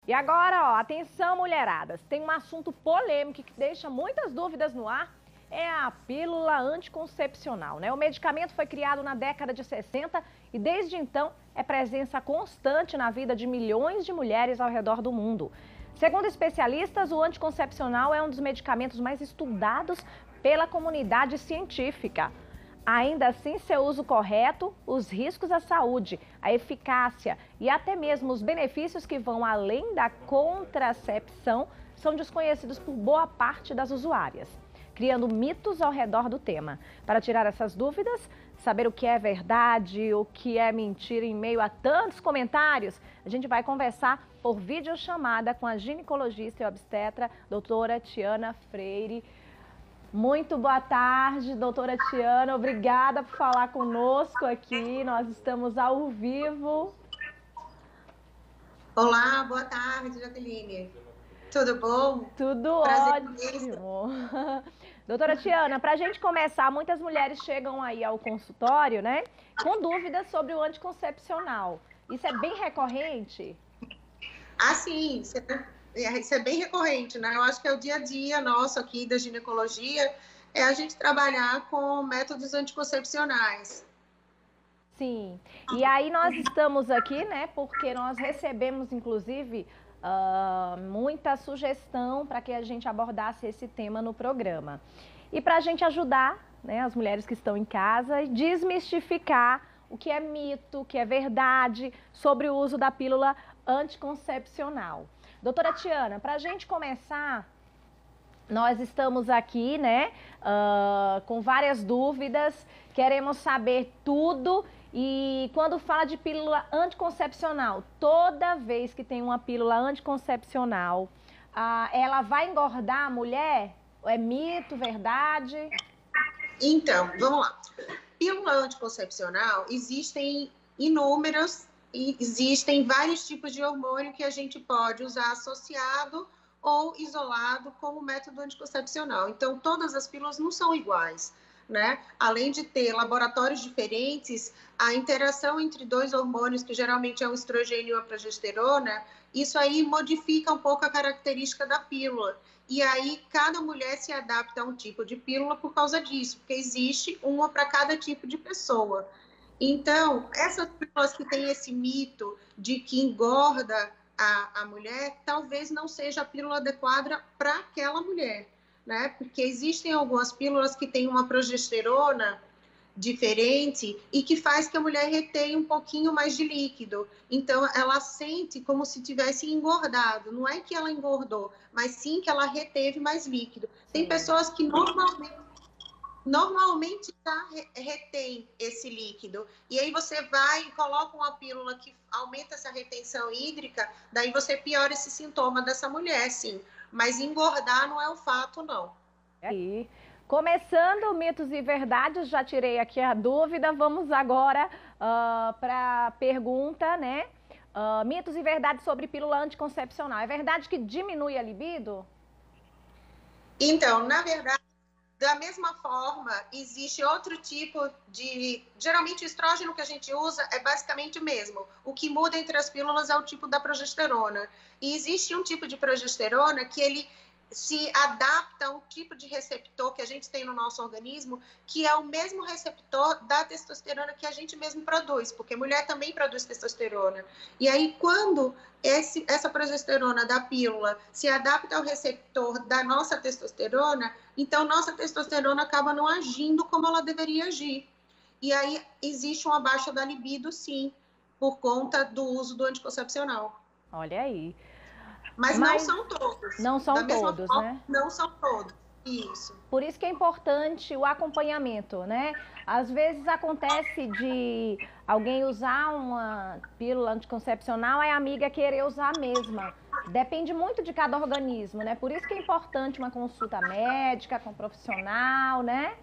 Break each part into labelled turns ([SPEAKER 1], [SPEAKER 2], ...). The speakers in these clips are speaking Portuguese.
[SPEAKER 1] E agora, ó, atenção, mulheradas, tem um assunto polêmico que deixa muitas dúvidas no ar, é a pílula anticoncepcional, né? O medicamento foi criado na década de 60 e desde então é presença constante na vida de milhões de mulheres ao redor do mundo. Segundo especialistas, o anticoncepcional é um dos medicamentos mais estudados pela comunidade científica. Ainda assim, seu uso correto, os riscos à saúde, a eficácia e até mesmo os benefícios que vão além da contracepção são desconhecidos por boa parte das usuárias, criando mitos ao redor do tema. Para tirar essas dúvidas, saber o que é verdade, o que é mentira em meio a tantos comentários, a gente vai conversar por videochamada com a ginecologista e obstetra, doutora Tiana Freire. Muito boa tarde, doutora Tiana. Obrigada por falar conosco aqui. Nós estamos ao vivo.
[SPEAKER 2] Olá, boa tarde, Jaqueline. Tudo bom?
[SPEAKER 1] Tudo ótimo. Doutora Tiana, para a gente começar, muitas mulheres chegam aí ao consultório, né, com dúvidas sobre o anticoncepcional. Isso é bem recorrente?
[SPEAKER 2] Ah, sim, isso é bem recorrente, né? Eu acho que é o dia a dia nosso aqui da ginecologia, é a gente trabalhar com métodos anticoncepcionais.
[SPEAKER 1] Sim, e aí nós estamos aqui, né, porque nós recebemos, inclusive, muita sugestão para que a gente abordasse esse tema no programa. E para a gente ajudar, né, as mulheres que estão em casa e desmistificar o que é mito, o que é verdade sobre o uso da pílula anticoncepcional. Doutora Tiana, para a gente começar, nós estamos aqui, né, com várias dúvidas, queremos saber tudo. E quando fala de pílula anticoncepcional, toda vez que tem uma pílula anticoncepcional, ela vai engordar a mulher? É mito, verdade?
[SPEAKER 2] Então, vamos lá. Pílula anticoncepcional, existem inúmeras e existem vários tipos de hormônio que a gente pode usar associado ou isolado como método anticoncepcional. Então, todas as pílulas não são iguais, né? Além de ter laboratórios diferentes, a interação entre dois hormônios, que geralmente é o estrogênio e a progesterona, isso aí modifica um pouco a característica da pílula. E aí, cada mulher se adapta a um tipo de pílula por causa disso, porque existe uma para cada tipo de pessoa. Então, essas pílulas que têm esse mito de que engorda a mulher, talvez não seja a pílula adequada para aquela mulher, né? Porque existem algumas pílulas que têm uma progesterona diferente e que faz que a mulher retenha um pouquinho mais de líquido. Então, ela sente como se tivesse engordado. Não é que ela engordou, mas sim que ela reteve mais líquido. Tem pessoas que normalmente já retém esse líquido. E aí você vai e coloca uma pílula que aumenta essa retenção hídrica, daí você piora esse sintoma dessa mulher, sim. Mas engordar não é o fato, não.
[SPEAKER 1] Aí, começando mitos e verdades, já tirei aqui a dúvida, vamos agora para a pergunta, né? Mitos e verdades sobre pílula anticoncepcional. É verdade que diminui a libido?
[SPEAKER 2] Então, na verdade, da mesma forma, existe outro tipo de... Geralmente, o estrógeno que a gente usa é basicamente o mesmo. O que muda entre as pílulas é o tipo da progesterona. E existe um tipo de progesterona que ele se adapta a um tipo de receptor que a gente tem no nosso organismo, que é o mesmo receptor da testosterona que a gente mesmo produz, porque mulher também produz testosterona. E aí, quando essa progesterona da pílula se adapta ao receptor da nossa testosterona, então nossa testosterona acaba não agindo como ela deveria agir. E aí existe uma baixa da libido, sim, por conta do uso do anticoncepcional.
[SPEAKER 1] Olha aí.
[SPEAKER 2] Mas não são todos.
[SPEAKER 1] Não são todos, né?
[SPEAKER 2] Não são todos. Isso.
[SPEAKER 1] Por isso que é importante o acompanhamento, né? Às vezes acontece de alguém usar uma pílula anticoncepcional e a amiga querer usar a mesma. Depende muito de cada organismo, né? Por isso que é importante uma consulta médica com um profissional, né?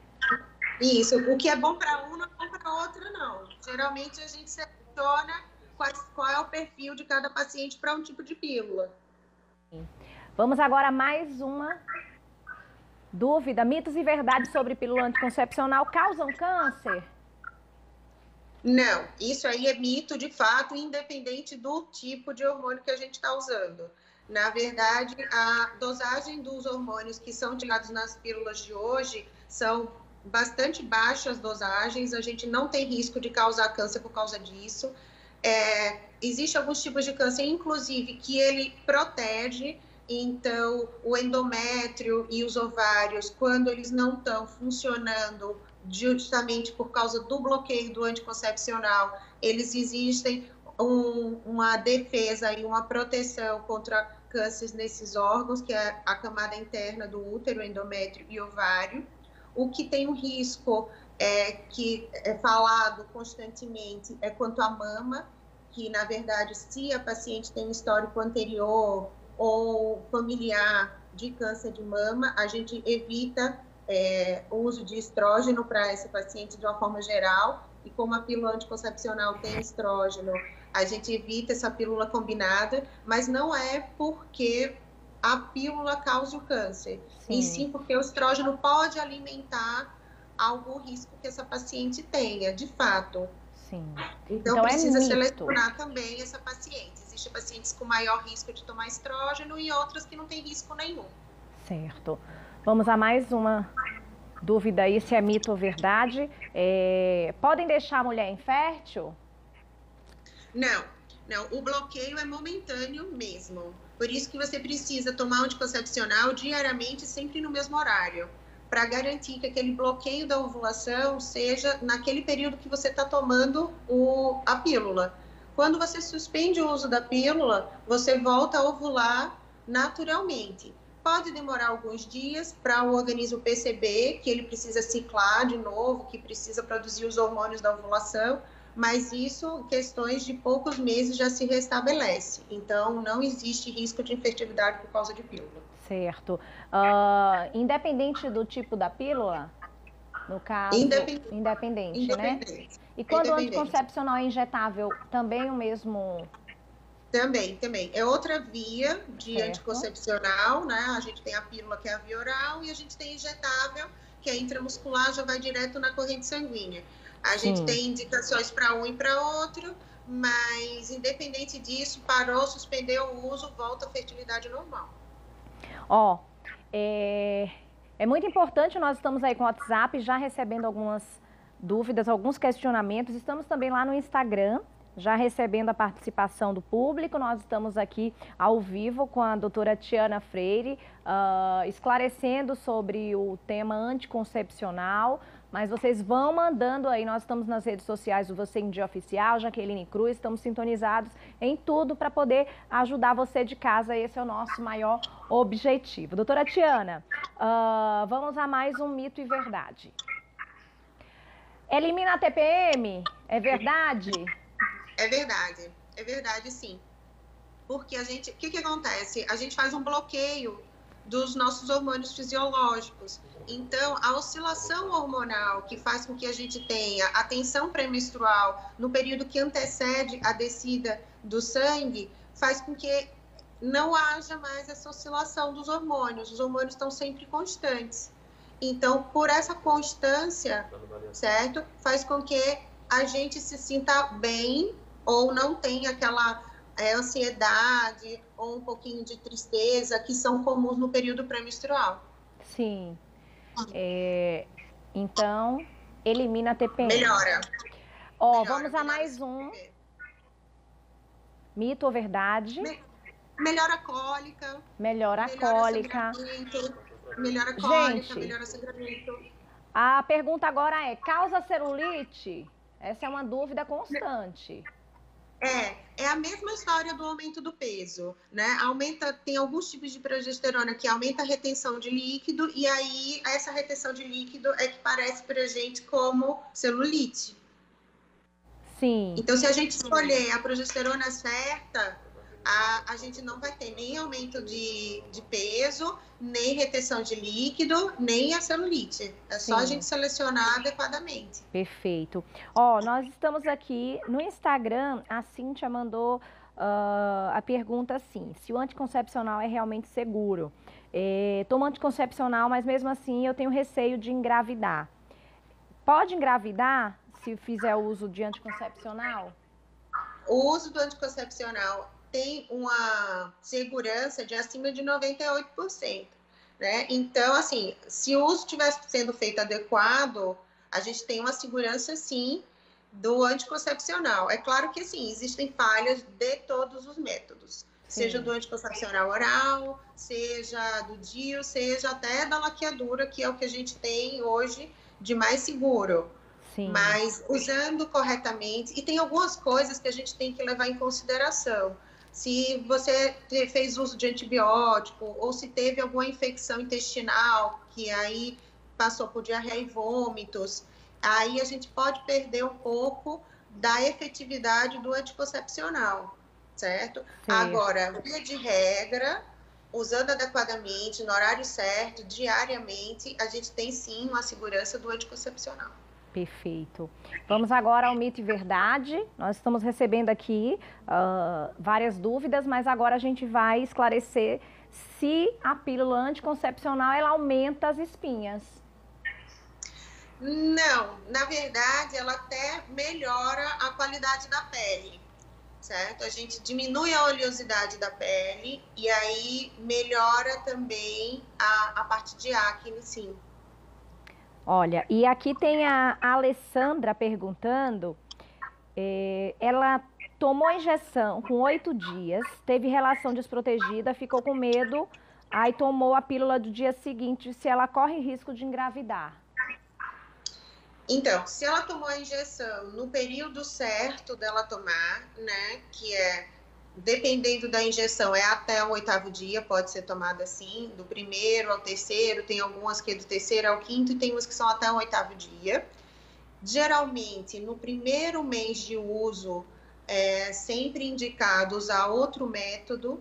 [SPEAKER 2] Isso. O que é bom para uma não é bom para outra, não. Geralmente a gente seleciona qual é o perfil de cada paciente para um tipo de pílula.
[SPEAKER 1] Vamos agora a mais uma dúvida. Mitos e verdades sobre pílula anticoncepcional causam câncer?
[SPEAKER 2] Não, isso aí é mito de fato, independente do tipo de hormônio que a gente está usando. Na verdade, a dosagem dos hormônios que são utilizados nas pílulas de hoje são bastante baixas dosagens, a gente não tem risco de causar câncer por causa disso. Existe alguns tipos de câncer, inclusive, que ele protege, então o endométrio e os ovários, quando eles não estão funcionando justamente por causa do bloqueio do anticoncepcional, eles existem uma defesa e uma proteção contra cânceres nesses órgãos, que é a camada interna do útero, endométrio e ovário. O que tem um risco que é falado constantemente é quanto à mama, que na verdade, se a paciente tem um histórico anterior ou familiar de câncer de mama, a gente evita o uso de estrógeno para essa paciente de uma forma geral, e como a pílula anticoncepcional tem estrógeno, a gente evita essa pílula combinada, mas não é porque a pílula causa o câncer, e sim porque o estrógeno pode alimentar algum risco que essa paciente tenha, de fato.
[SPEAKER 1] Sim.
[SPEAKER 2] Então precisa selecionar também essa paciente. Existem pacientes com maior risco de tomar estrógeno e outras que não tem risco nenhum.
[SPEAKER 1] Certo. Vamos a mais uma dúvida aí, se é mito ou verdade. Podem deixar a mulher infértil?
[SPEAKER 2] Não, não. O bloqueio é momentâneo mesmo. Por isso que você precisa tomar anticoncepcional diariamente, sempre no mesmo horário, para garantir que aquele bloqueio da ovulação seja naquele período que você está tomando a pílula. Quando você suspende o uso da pílula, você volta a ovular naturalmente. Pode demorar alguns dias para o organismo perceber que ele precisa ciclar de novo, que precisa produzir os hormônios da ovulação, mas isso, questões de poucos meses, já se restabelece. Então, não existe risco de infertilidade por causa de pílula.
[SPEAKER 1] Certo. Independente do tipo da pílula? No caso, independente, né? E quando o anticoncepcional é injetável, também o mesmo...
[SPEAKER 2] Também. É outra via de anticoncepcional, né? A gente tem a pílula, que é a via oral, e a gente tem injetável, que é intramuscular, já vai direto na corrente sanguínea. A gente tem indicações para um e para outro, mas independente disso, parou, suspendeu o uso, volta à fertilidade normal.
[SPEAKER 1] É muito importante, nós estamos aí com o WhatsApp, já recebendo algumas dúvidas, alguns questionamentos. Estamos também lá no Instagram, já recebendo a participação do público. Nós estamos aqui ao vivo com a doutora Tiana Freire, esclarecendo sobre o tema anticoncepcional. Mas vocês vão mandando aí, nós estamos nas redes sociais do Você em Dia Oficial, Jaqueline Cruz, estamos sintonizados em tudo para poder ajudar você de casa. Esse é o nosso maior objetivo. Doutora Tiana, vamos a mais um mito e verdade. Elimina a TPM? É verdade?
[SPEAKER 2] É verdade sim. Porque o que acontece? A gente faz um bloqueio dos nossos hormônios fisiológicos. Então, a oscilação hormonal que faz com que a gente tenha a tensão pré-menstrual no período que antecede a descida do sangue, faz com que não haja mais essa oscilação dos hormônios. Os hormônios estão sempre constantes. Então, por essa constância, certo? Faz com que a gente se sinta bem ou não tenha aquela ansiedade ou um pouquinho de tristeza que são comuns no período pré-menstrual.
[SPEAKER 1] Sim. Então, elimina a TPM.
[SPEAKER 2] Melhora.
[SPEAKER 1] Vamos a mais um. Mito ou verdade?
[SPEAKER 2] Melhora a cólica.
[SPEAKER 1] Melhora a cólica.
[SPEAKER 2] Melhora a cólica, melhora o sangramento.
[SPEAKER 1] A pergunta agora é, causa celulite? Essa é uma dúvida constante.
[SPEAKER 2] É a mesma história do aumento do peso, né? Tem alguns tipos de progesterona que aumenta a retenção de líquido, e aí essa retenção de líquido é que parece pra gente como celulite.
[SPEAKER 1] Sim.
[SPEAKER 2] Então, se a gente escolher a progesterona certa, a gente não vai ter nem aumento de peso, nem retenção de líquido, nem a celulite. É só a gente selecionar adequadamente.
[SPEAKER 1] Perfeito. Nós estamos aqui no Instagram, a Cíntia mandou a pergunta assim, se o anticoncepcional é realmente seguro. Tomo anticoncepcional, mas mesmo assim eu tenho receio de engravidar. Pode engravidar se fizer uso de anticoncepcional?
[SPEAKER 2] O uso do anticoncepcional tem uma segurança de acima de 98%, né? Então, assim, se o uso estivesse sendo feito adequado, a gente tem uma segurança, sim, do anticoncepcional. É claro que, assim, existem falhas de todos os métodos, seja do anticoncepcional oral, seja do DIU, seja até da laqueadura, que é o que a gente tem hoje de mais seguro. Sim. Mas usando corretamente, e tem algumas coisas que a gente tem que levar em consideração. Se você fez uso de antibiótico, ou se teve alguma infecção intestinal, que aí passou por diarreia e vômitos, aí a gente pode perder um pouco da efetividade do anticoncepcional, certo? Agora, via de regra, usando adequadamente, no horário certo, diariamente, a gente tem sim uma segurança do anticoncepcional.
[SPEAKER 1] Perfeito. Vamos agora ao mito e verdade. Nós estamos recebendo aqui várias dúvidas, mas agora a gente vai esclarecer se a pílula anticoncepcional ela aumenta as espinhas.
[SPEAKER 2] Não, na verdade ela até melhora a qualidade da pele, certo? A gente diminui a oleosidade da pele e aí melhora também a parte de acne, sim.
[SPEAKER 1] Olha, e aqui tem a Alessandra perguntando, ela tomou a injeção com 8 dias, teve relação desprotegida, ficou com medo, aí tomou a pílula do dia seguinte, se ela corre risco de engravidar.
[SPEAKER 2] Então, se ela tomou a injeção no período certo dela tomar, né, que é, dependendo da injeção, é até o 8º dia, pode ser tomada assim, do 1º ao 3º, tem algumas que é do 3º ao 5º, e tem umas que são até o 8º dia. Geralmente, no 1º mês de uso, é sempre indicado usar outro método,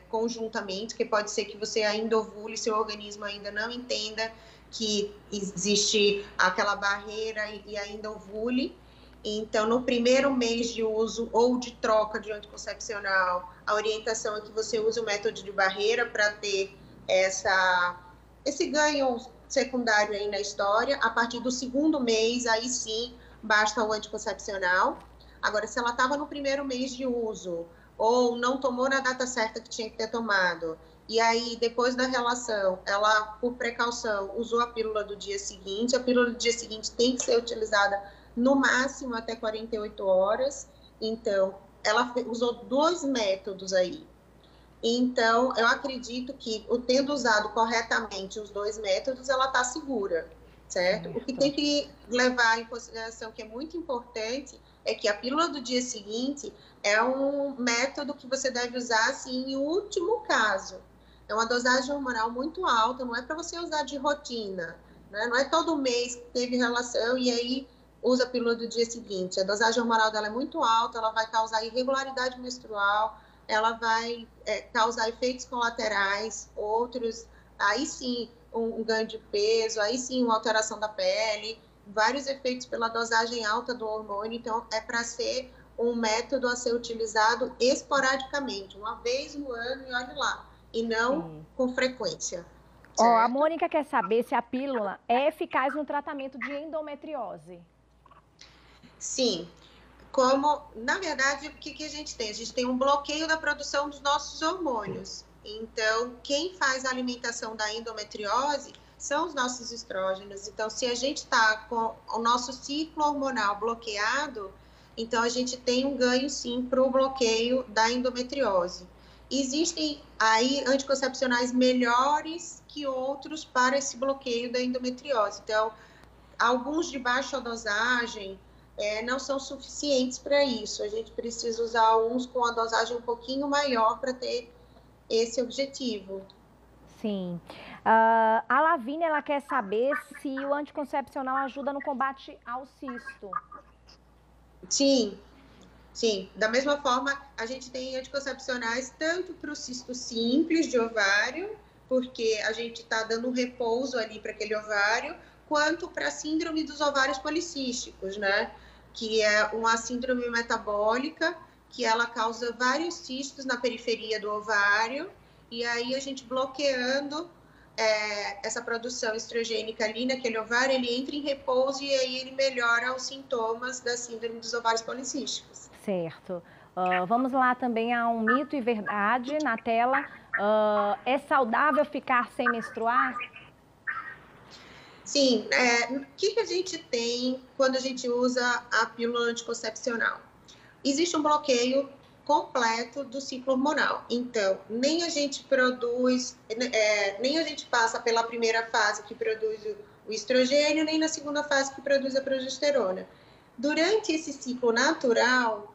[SPEAKER 2] conjuntamente, que pode ser que você ainda ovule, seu organismo ainda não entenda que existe aquela barreira e ainda ovule. Então, no 1º mês de uso ou de troca de anticoncepcional, a orientação é que você use o método de barreira para ter esse ganho secundário aí na história. A partir do 2º mês, aí sim, basta o anticoncepcional. Agora, se ela estava no 1º mês de uso ou não tomou na data certa que tinha que ter tomado, e aí, depois da relação, ela, por precaução, usou a pílula do dia seguinte. A pílula do dia seguinte tem que ser utilizada no máximo até 48 horas. Então, ela usou 2 métodos aí. Então, eu acredito que, tendo usado corretamente os 2 métodos, ela está segura, certo? O que tem que levar em consideração, que é muito importante, é que a pílula do dia seguinte é um método que você deve usar, assim, em último caso. É uma dosagem hormonal muito alta, não é para você usar de rotina, né? Não é todo mês que teve relação e aí usa a pílula do dia seguinte. A dosagem hormonal dela é muito alta, ela vai causar irregularidade menstrual, ela vai causar efeitos colaterais, outros, aí sim, um ganho de peso, aí sim, uma alteração da pele, vários efeitos pela dosagem alta do hormônio. Então, é para ser um método a ser utilizado esporadicamente, uma vez no ano e olhe lá. E não com frequência.
[SPEAKER 1] A Mônica quer saber se a pílula é eficaz no tratamento de endometriose.
[SPEAKER 2] Sim. Na verdade, o que a gente tem? A gente tem um bloqueio da produção dos nossos hormônios. Então, quem faz a alimentação da endometriose são os nossos estrógenos. Então, se a gente está com o nosso ciclo hormonal bloqueado, então a gente tem um ganho, sim, para o bloqueio da endometriose. Existem aí anticoncepcionais melhores que outros para esse bloqueio da endometriose. Então, alguns de baixa dosagem não são suficientes para isso. A gente precisa usar uns com a dosagem um pouquinho maior para ter esse objetivo.
[SPEAKER 1] Sim. A Lavínia, ela quer saber se o anticoncepcional ajuda no combate ao cisto.
[SPEAKER 2] Sim. Sim, da mesma forma, a gente tem anticoncepcionais tanto para o cisto simples de ovário, porque a gente está dando um repouso ali para aquele ovário, quanto para a síndrome dos ovários policísticos, né? Que é uma síndrome metabólica, que ela causa vários cistos na periferia do ovário, e aí a gente bloqueando essa produção estrogênica ali naquele ovário, ele entra em repouso e aí ele melhora os sintomas da síndrome dos ovários policísticos.
[SPEAKER 1] Certo. Vamos lá também a um mito e verdade na tela. É saudável ficar sem menstruar?
[SPEAKER 2] Sim. O que a gente tem quando a gente usa a pílula anticoncepcional? Existe um bloqueio completo do ciclo hormonal. Então, nem a gente produz, nem a gente passa pela primeira fase que produz o estrogênio, nem na segunda fase que produz a progesterona. Durante esse ciclo natural,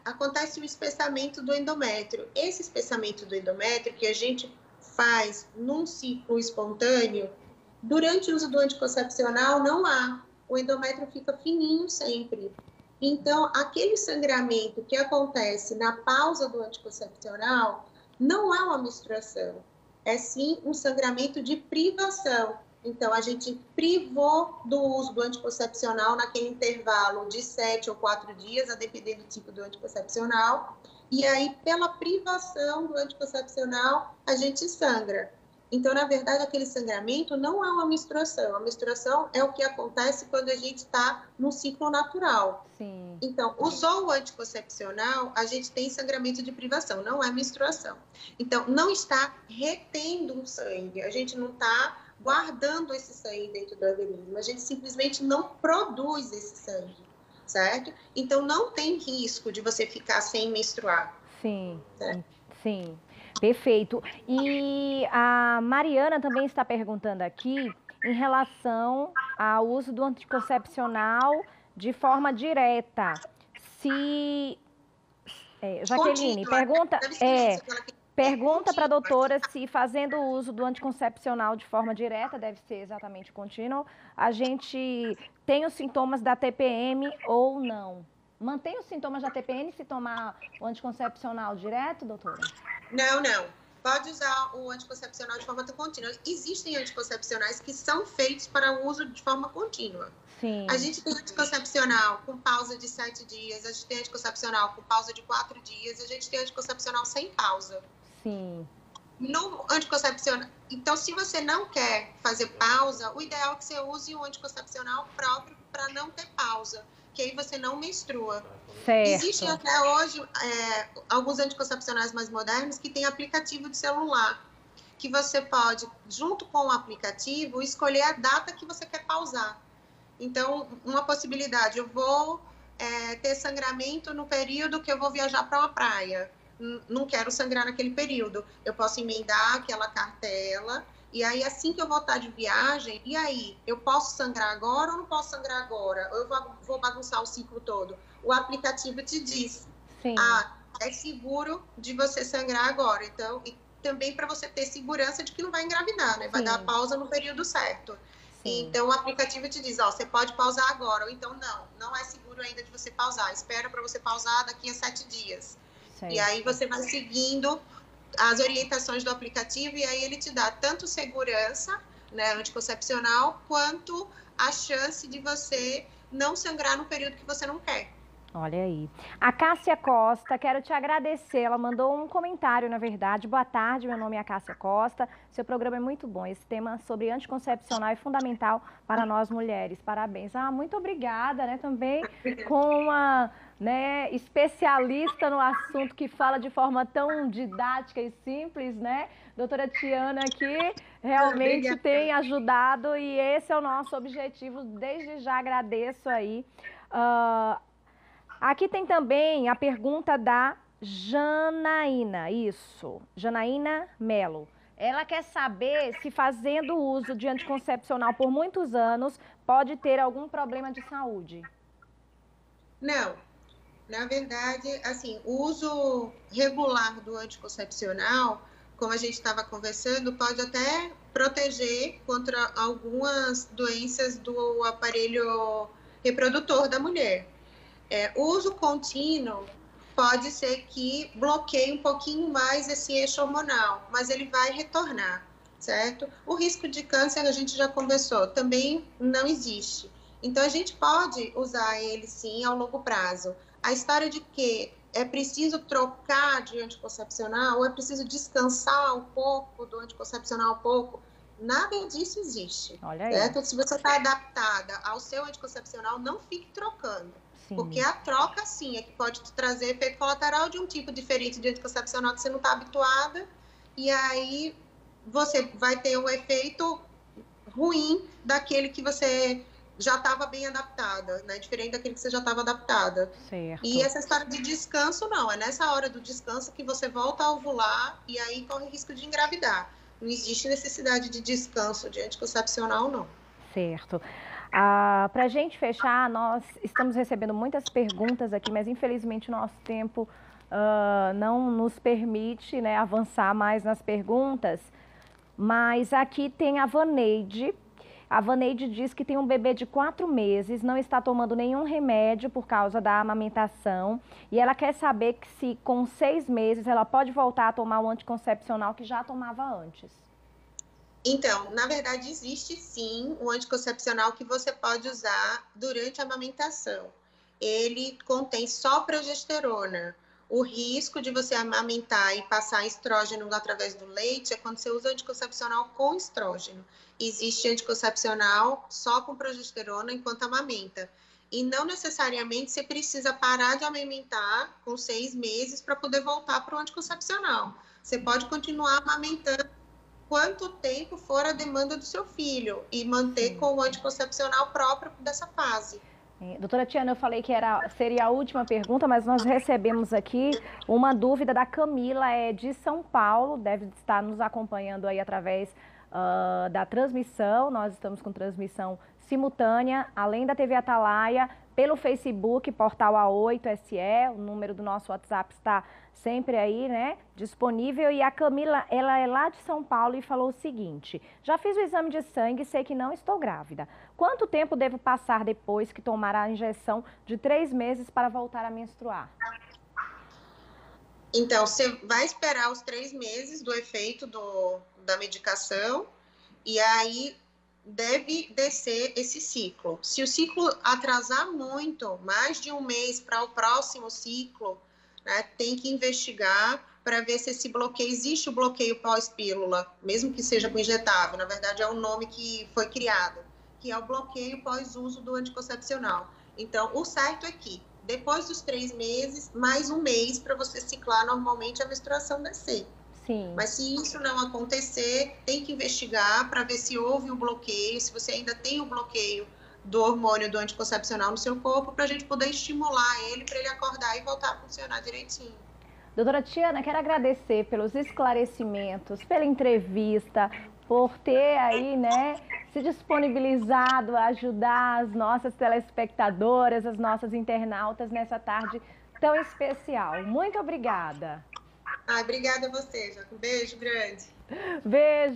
[SPEAKER 2] acontece o espessamento do endométrio. Esse espessamento do endométrio que a gente faz num ciclo espontâneo, durante o uso do anticoncepcional não há. O endométrio fica fininho sempre. Então, aquele sangramento que acontece na pausa do anticoncepcional não é uma menstruação, é sim um sangramento de privação. Então, a gente privou do uso do anticoncepcional naquele intervalo de 7 ou 4 dias, a depender do tipo do anticoncepcional, e aí, pela privação do anticoncepcional, a gente sangra. Então, na verdade, aquele sangramento não é uma menstruação. A menstruação é o que acontece quando a gente está no ciclo natural.
[SPEAKER 1] Sim.
[SPEAKER 2] Então, usou o anticoncepcional, a gente tem sangramento de privação, não é menstruação. Então, não está retendo o sangue, a gente não está guardando esse sangue dentro do organismo, a gente simplesmente não produz esse sangue, certo? Então, não tem risco de você ficar sem menstruar.
[SPEAKER 1] Sim, certo? Sim. Perfeito. E a Mariana também está perguntando aqui em relação ao uso do anticoncepcional de forma direta. Jaqueline, pergunta para a doutora se fazendo o uso do anticoncepcional de forma direta, deve ser exatamente contínuo, a gente tem os sintomas da TPM ou não. Mantém os sintomas da TPM se tomar o anticoncepcional direto, doutora?
[SPEAKER 2] Não. Pode usar o anticoncepcional de forma contínua. Existem anticoncepcionais que são feitos para o uso de forma contínua.
[SPEAKER 1] Sim.
[SPEAKER 2] A gente tem anticoncepcional com pausa de 7 dias, a gente tem anticoncepcional com pausa de 4 dias, a gente tem anticoncepcional sem pausa.
[SPEAKER 1] Sim.
[SPEAKER 2] No anticoncepcional, então, se você não quer fazer pausa, o ideal é que você use um anticoncepcional próprio para não ter pausa, que aí você não menstrua.
[SPEAKER 1] Certo.
[SPEAKER 2] Existem até hoje alguns anticoncepcionais mais modernos que têm aplicativo de celular, que você pode, junto com o aplicativo, escolher a data que você quer pausar. Então, uma possibilidade, eu vou ter sangramento no período que eu vou viajar para uma praia. Não quero sangrar naquele período. Eu posso emendar aquela cartela, e aí assim que eu voltar de viagem, e aí, eu posso sangrar agora ou não posso sangrar agora? Ou eu vou bagunçar o ciclo todo? O aplicativo te diz,
[SPEAKER 1] Sim.
[SPEAKER 2] É seguro de você sangrar agora. Então, e também para você ter segurança de que não vai engravidar, né? Vai
[SPEAKER 1] Sim.
[SPEAKER 2] dar a pausa no período certo.
[SPEAKER 1] Sim.
[SPEAKER 2] Então, o aplicativo te diz, você pode pausar agora, ou então não é seguro ainda de você pausar. Espera para você pausar daqui a 7 dias. Certo. E aí você vai seguindo as orientações do aplicativo e aí ele te dá tanto segurança, né, anticoncepcional, quanto a chance de você não sangrar no período que você não quer.
[SPEAKER 1] Olha aí. A Cássia Costa, quero te agradecer. Ela mandou um comentário, na verdade. Boa tarde, meu nome é Cássia Costa. Seu programa é muito bom. Esse tema sobre anticoncepcional é fundamental para nós mulheres. Parabéns. Muito obrigada, né? Também com uma especialista no assunto que fala de forma tão didática e simples, né? Doutora Tiana aqui realmente tem ajudado e esse é o nosso objetivo. Desde já agradeço aí. Aqui tem também a pergunta da Janaína, Janaína Melo. Ela quer saber se fazendo uso de anticoncepcional por muitos anos pode ter algum problema de saúde.
[SPEAKER 2] Não. Na verdade, assim, o uso regular do anticoncepcional, como a gente estava conversando, pode até proteger contra algumas doenças do aparelho reprodutor da mulher. O uso contínuo pode ser que bloqueie um pouquinho mais esse eixo hormonal, mas ele vai retornar, certo? O risco de câncer, a gente já conversou, também não existe. Então, a gente pode usar ele, sim, ao longo prazo. A história de que é preciso trocar de anticoncepcional, ou é preciso descansar um pouco do anticoncepcional um pouco. Nada disso existe,
[SPEAKER 1] Olha aí.
[SPEAKER 2] certo? Se você está adaptada ao seu anticoncepcional, não fique trocando. Sim. Porque a troca, sim, é que pode te trazer efeito colateral de um tipo diferente de anticoncepcional que você não está habituada, e aí você vai ter um efeito ruim daquele que você já estava bem adaptada, né? Diferente daquele que você já estava adaptada.
[SPEAKER 1] Certo.
[SPEAKER 2] E essa história de descanso, não. É nessa hora do descanso que você volta a ovular e aí corre risco de engravidar. Não existe necessidade de descanso de anticoncepcional, não.
[SPEAKER 1] Certo. Para a gente fechar, nós estamos recebendo muitas perguntas aqui, mas infelizmente o nosso tempo não nos permite, né, avançar mais nas perguntas. Mas aqui tem a Vaneide. A Vaneide diz que tem um bebê de 4 meses, não está tomando nenhum remédio por causa da amamentação. E ela quer saber que se com 6 meses ela pode voltar a tomar o anticoncepcional que já tomava antes.
[SPEAKER 2] Então, na verdade, existe sim o anticoncepcional que você pode usar durante a amamentação. Ele contém só progesterona. O risco de você amamentar e passar estrógeno através do leite é quando você usa anticoncepcional com estrógeno. Existe anticoncepcional só com progesterona enquanto amamenta. E não necessariamente você precisa parar de amamentar com 6 meses para poder voltar para o anticoncepcional. Você pode continuar amamentando quanto tempo for a demanda do seu filho e manter com o anticoncepcional próprio dessa fase.
[SPEAKER 1] Doutora Tiana, eu falei que seria a última pergunta, mas nós recebemos aqui uma dúvida da Camila, de São Paulo, deve estar nos acompanhando aí através da transmissão. Nós estamos com transmissão simultânea, além da TV Atalaia, pelo Facebook, Portal A8SE, o número do nosso WhatsApp está sempre aí, né, disponível. E a Camila, ela é lá de São Paulo e falou o seguinte: já fiz o exame de sangue e sei que não estou grávida. Quanto tempo devo passar depois que tomar a injeção de 3 meses para voltar a menstruar?
[SPEAKER 2] Então, você vai esperar os 3 meses do efeito da medicação e aí deve descer esse ciclo. Se o ciclo atrasar muito, mais de 1 mês para o próximo ciclo, né, tem que investigar para ver se esse bloqueio, existe o bloqueio pós-pílula, mesmo que seja com injetável, na verdade é o nome que foi criado, que é o bloqueio pós-uso do anticoncepcional. Então, o certo é que depois dos 3 meses, mais 1 mês para você ciclar normalmente a menstruação descer.
[SPEAKER 1] Sim.
[SPEAKER 2] Mas se isso não acontecer, tem que investigar para ver se houve um bloqueio, se você ainda tem o bloqueio do hormônio do anticoncepcional no seu corpo, para a gente poder estimular ele, para ele acordar e voltar a funcionar direitinho.
[SPEAKER 1] Doutora Tiana, quero agradecer pelos esclarecimentos, pela entrevista, por ter aí, né, se disponibilizado a ajudar as nossas telespectadoras, as nossas internautas nessa tarde tão especial. Muito obrigada.
[SPEAKER 2] Obrigada a você, Jaco. Um beijo grande.
[SPEAKER 1] Beijo.